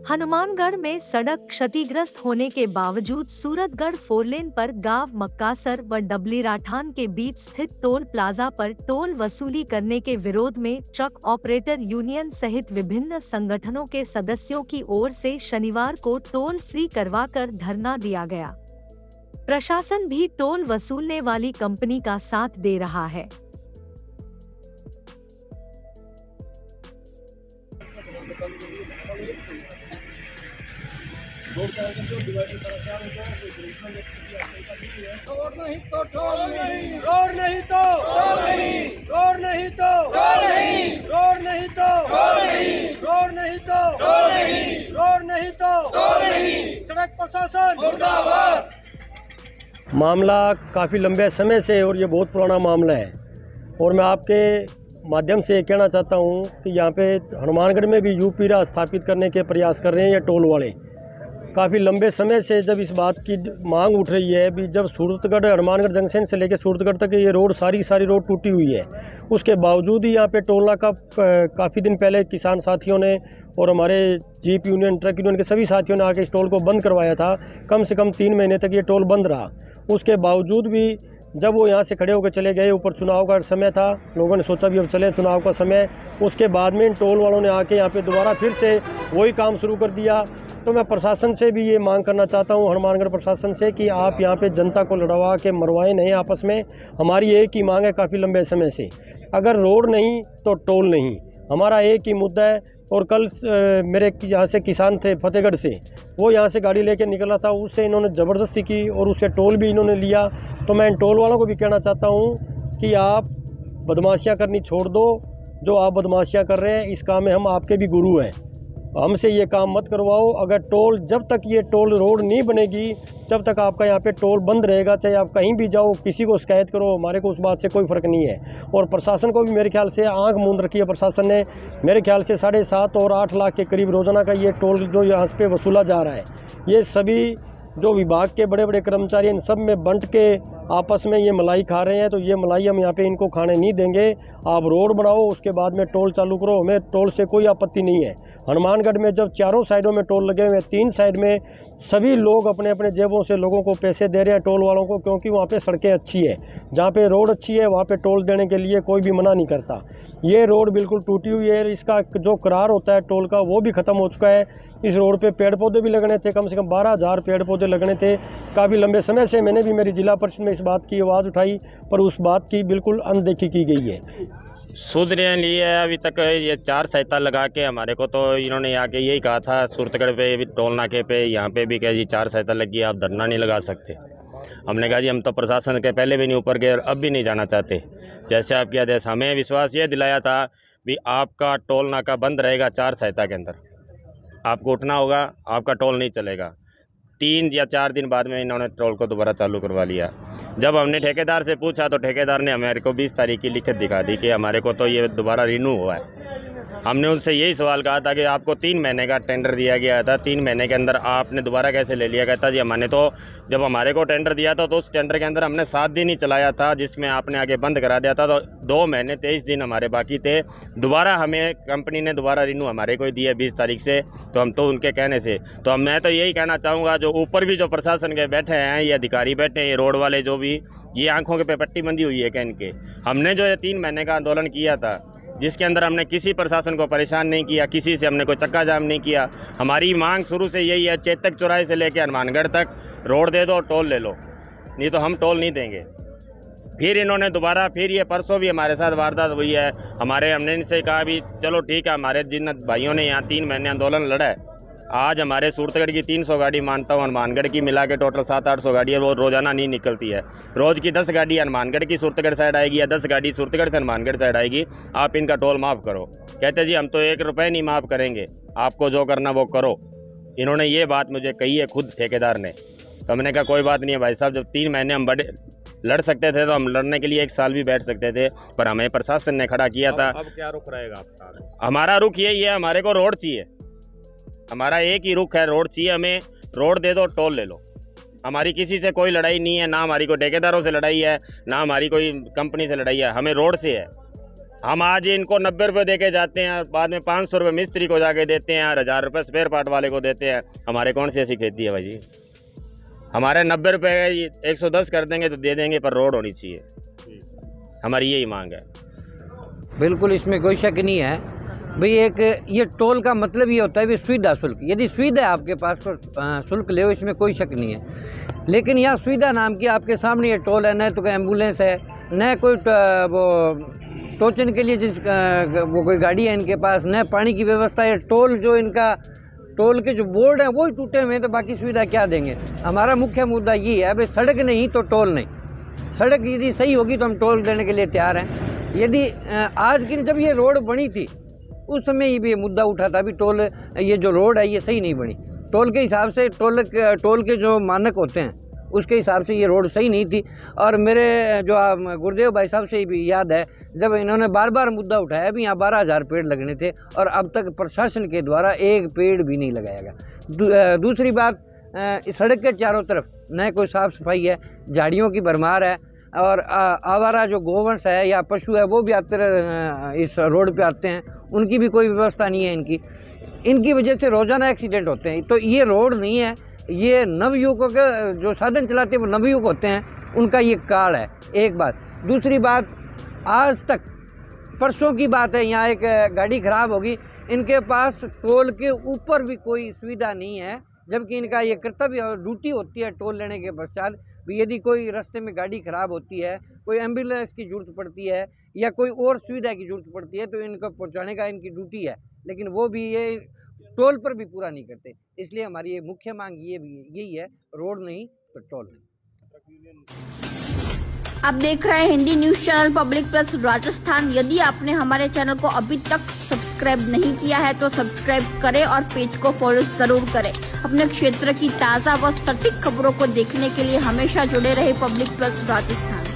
हनुमानगढ़ में सड़क क्षतिग्रस्त होने के बावजूद सूरतगढ़ फोरलेन पर गांव मक्कासर व डबली राठान के बीच स्थित टोल प्लाजा पर टोल वसूली करने के विरोध में ट्रक ऑपरेटर यूनियन सहित विभिन्न संगठनों के सदस्यों की ओर से शनिवार को टोल फ्री करवाकर धरना दिया गया। प्रशासन भी टोल वसूलने वाली कंपनी का साथ दे रहा है। रोड नहीं तो टोल नहीं, रोड नहीं तो टोल नहीं, रोड नहीं तो टोल नहीं, रोड नहीं तो टोल नहीं, रोड नहीं तो टोल नहीं, रोड नहीं तो टोल नहीं। सड़क प्रशासन मुर्दाबाद। मामला काफ़ी लंबे समय से और ये बहुत पुराना मामला है और मैं आपके माध्यम से कहना चाहता हूँ कि यहाँ पे हनुमानगढ़ में भी यूपीरा स्थापित करने के प्रयास कर रहे हैं ये टोल वाले। काफ़ी लंबे समय से जब इस बात की मांग उठ रही है भी जब सूरतगढ़ हनुमानगढ़ जंक्शन से लेकर सूरतगढ़ तक ये रोड सारी रोड टूटी हुई है, उसके बावजूद ही यहाँ पे टोल नाका काफ़ी दिन पहले किसान साथियों ने और हमारे जीप यूनियन ट्रक यूनियन के सभी साथियों ने आके इस टोल को बंद करवाया था। कम से कम 3 महीने तक ये टोल बंद रहा। उसके बावजूद भी जब वो यहाँ से खड़े होकर चले गए, ऊपर चुनाव का समय था, लोगों ने सोचा भी अब चले चुनाव का समय, उसके बाद में इन टोल वालों ने आके यहाँ पे दोबारा फिर से वही काम शुरू कर दिया। तो मैं प्रशासन से भी ये मांग करना चाहता हूँ, हनुमानगढ़ प्रशासन से, कि आप यहाँ पे जनता को लड़वा के मरवाए नहीं आपस में। हमारी एक ही मांग है काफ़ी लंबे समय से, अगर रोड नहीं तो टोल नहीं, हमारा एक ही मुद्दा है। और कल मेरे यहाँ से किसान थे फतेहगढ़ से, वो यहाँ से गाड़ी लेके निकला था, उससे इन्होंने ज़बरदस्ती की और उससे टोल भी इन्होंने लिया। तो मैं इन टोल वालों को भी कहना चाहता हूँ कि आप बदमाशियाँ करनी छोड़ दो। जो आप बदमाशियाँ कर रहे हैं इस काम में हम आपके भी गुरु हैं, हमसे ये काम मत करवाओ। अगर टोल, जब तक ये टोल रोड नहीं बनेगी जब तक आपका यहाँ पे टोल बंद रहेगा। चाहे आप कहीं भी जाओ, किसी को शिकायत करो, हमारे को उस बात से कोई फ़र्क नहीं है। और प्रशासन को भी मेरे ख्याल से आंख मूंद रखी है प्रशासन ने। मेरे ख्याल से 7.5 और 8 लाख के करीब रोज़ाना का ये टोल जो यहाँ पे वसूला जा रहा है, ये सभी जो विभाग के बड़े बड़े कर्मचारी इन सब में बंट के आपस में ये मलाई खा रहे हैं। तो ये मलाई हम यहाँ पे इनको खाने नहीं देंगे। आप रोड बनाओ, उसके बाद में टोल चालू करो, हमें टोल से कोई आपत्ति नहीं है। हनुमानगढ़ में जब चारों साइडों में टोल लगे हुए हैं, 3 साइड में सभी लोग अपने अपने जेबों से लोगों को पैसे दे रहे हैं टोल वालों को, क्योंकि वहाँ पे सड़कें अच्छी है। जहाँ पे रोड अच्छी है वहाँ पे टोल देने के लिए कोई भी मना नहीं करता। ये रोड बिल्कुल टूटी हुई है, इसका जो करार होता है टोल का वो भी ख़त्म हो चुका है। इस रोड पे पेड़ पौधे भी लगने थे, कम से कम 12,000 पेड़ पौधे लगने थे। काफ़ी लंबे समय से मैंने भी मेरी जिला परिषद में इस बात की आवाज़ उठाई, पर उस बात की बिल्कुल अनदेखी की गई है। सुधरने लिए अभी तक ये 4 सहायता लगा के हमारे को तो इन्होंने आके यही कहा था सूरतगढ़ पे भी टोल नाके पे यहाँ पे भी कहा जी 4 सहायता लगी, आप धरना नहीं लगा सकते। हमने कहा जी हम तो प्रशासन के पहले भी नहीं ऊपर गए, अब भी नहीं जाना चाहते। जैसे आपके आदेश, हमें विश्वास ये दिलाया था भी आपका टोल नाका बंद रहेगा 4 सहायता के अंदर, आपको उठना होगा, आपका टोल नहीं चलेगा। 3 या 4 दिन बाद में इन्होंने टोल को दोबारा चालू करवा लिया। जब हमने ठेकेदार से पूछा तो ठेकेदार ने हमारे को 20 तारीख की लिखित दिखा दी कि हमारे को तो ये दोबारा रिन्यू हुआ है। हमने उनसे यही सवाल कहा था कि आपको 3 महीने का टेंडर दिया गया था, 3 महीने के अंदर आपने दोबारा कैसे ले लिया? कहता जी हमने तो जब हमारे को टेंडर दिया था तो उस टेंडर के अंदर हमने 7 दिन ही चलाया था, जिसमें आपने आगे बंद करा दिया था। तो 2 महीने 23 दिन हमारे बाकी थे। दोबारा हमें कंपनी ने दोबारा रिन्यू हमारे को दिया 20 तारीख से, तो हम तो उनके कहने से। तो मैं तो यही कहना चाहूँगा, जो ऊपर भी जो प्रशासन के बैठे हैं, ये अधिकारी बैठे हैं, ये रोड वाले जो भी, ये आंखों के पे पट्टी बंदी हुई है कह के। हमने जो ये 3 महीने का आंदोलन किया था, जिसके अंदर हमने किसी प्रशासन को परेशान नहीं किया, किसी से हमने कोई चक्का जाम नहीं किया। हमारी मांग शुरू से यही है, चेतक चौराहे से लेकर हनुमानगढ़ तक रोड दे दो, टोल ले लो, नहीं तो हम टोल नहीं देंगे। फिर इन्होंने दोबारा, फिर ये परसों भी हमारे साथ वारदात हुई है। हमने इनसे कहा भी चलो ठीक है, हमारे जिन भाइयों ने यहाँ 3 महीने आंदोलन लड़ा है, आज हमारे सूरतगढ़ की 300 गाड़ी मानता हूँ, हनुमानगढ़ की मिला के टोटल 700-800 गाड़ी है, वो रोज़ाना नहीं निकलती है। रोज़ की 10 गाड़ी हनुमानगढ़ की सूरतगढ़ साइड आएगी या 10 गाड़ी सूरतगढ़ से हनुमानगढ़ साइड आएगी, आप इनका टोल माफ़ करो। कहते जी हम तो 1 रुपये नहीं माफ़ करेंगे, आपको जो करना वो करो। इन्होंने ये बात मुझे कही है खुद ठेकेदार ने। तो हमने कहा कोई बात नहीं है भाई साहब, जब 3 महीने हम बड़े लड़ सकते थे तो हम लड़ने के लिए 1 साल भी बैठ सकते थे, पर हमें प्रशासन ने खड़ा किया था। अब क्या रुख रहेगा आपका? हमारा रुख यही है, हमारे को रोड चाहिए, हमारा एक ही रुख है, रोड चाहिए हमें। रोड दे दो, टोल ले लो। हमारी किसी से कोई लड़ाई नहीं है, ना हमारी कोई ठेकेदारों से लड़ाई है, ना हमारी कोई कंपनी से लड़ाई है, हमें रोड से है। हम आज इनको 90 रुपये दे के जाते हैं, बाद में 500 रुपये मिस्त्री को जाके देते हैं और 1000 रुपये स्पेयर पार्ट वाले को देते हैं। हमारे कौन सी ऐसी खेती है भाई जी? हमारे 90 रुपये 110 कर देंगे तो दे देंगे, पर रोड होनी चाहिए। हमारी यही मांग है। बिल्कुल, इसमें कोई शक नहीं है भाई। एक ये टोल का मतलब ये होता है भी सुविधा शुल्क। यदि सुविधा है आपके पास तो शुल्क ले, इसमें कोई शक नहीं है। लेकिन यहाँ सुविधा नाम की आपके सामने ये टोल है, न तो कोई एम्बुलेंस है, न कोई वो टोचन के लिए वो कोई गाड़ी है इनके पास, न पानी की व्यवस्था है। टोल जो इनका टोल के जो बोर्ड है वो ही टूटे हुए हैं, तो बाकी सुविधा क्या देंगे? हमारा मुख्य मुद्दा ये है भाई, सड़क नहीं तो टोल नहीं। सड़क यदि सही होगी तो हम टोल देने के लिए तैयार हैं। यदि आज की जब ये रोड बनी थी उस समय ये भी मुद्दा उठा था, अभी टोल ये जो रोड है ये सही नहीं बनी। टोल के हिसाब से टोल के जो मानक होते हैं उसके हिसाब से ये रोड सही नहीं थी। और मेरे जो गुरुदेव भाई साहब से भी याद है, जब इन्होंने बार बार मुद्दा उठाया भी यहाँ 12,000 पेड़ लगने थे और अब तक प्रशासन के द्वारा एक पेड़ भी नहीं लगाया गया। दूसरी बात, सड़क के चारों तरफ न कोई साफ़ सफाई है, झाड़ियों की भरमार है और आवारा जो गोवंश है या पशु है वो भी आते इस रोड पे आते हैं, उनकी भी कोई व्यवस्था नहीं है। इनकी वजह से रोज़ाना एक्सीडेंट होते हैं। तो ये रोड नहीं है, ये नवयुवकों के जो साधन चलाते हैं वो नवयुवक होते हैं, उनका ये काल है, एक बात। दूसरी बात, आज तक परसों की बात है, यहाँ एक गाड़ी खराब होगी, इनके पास टोल के ऊपर भी कोई सुविधा नहीं है, जबकि इनका ये कर्तव्य और ड्यूटी होती है टोल लेने के पश्चात भी। यदि कोई रास्ते में गाड़ी खराब होती है, कोई एम्बुलेंस की जरूरत पड़ती है या कोई और सुविधा की जरूरत पड़ती है तो इनको पहुंचाने का इनकी ड्यूटी है, लेकिन वो भी ये टोल पर भी पूरा नहीं करते। इसलिए हमारी ये मुख्य मांग यही है, रोड नहीं तो टोल नहीं। आप देख रहे हैं Hindi news channel public plus Rajasthan. यदि आपने हमारे चैनल को अभी तक सब्सक्राइब नहीं किया है तो सब्सक्राइब करें और पेज को फॉलो जरूर करें। अपने क्षेत्र की ताज़ा व सटीक खबरों को देखने के लिए हमेशा जुड़े रहे पब्लिक प्लस राजस्थान।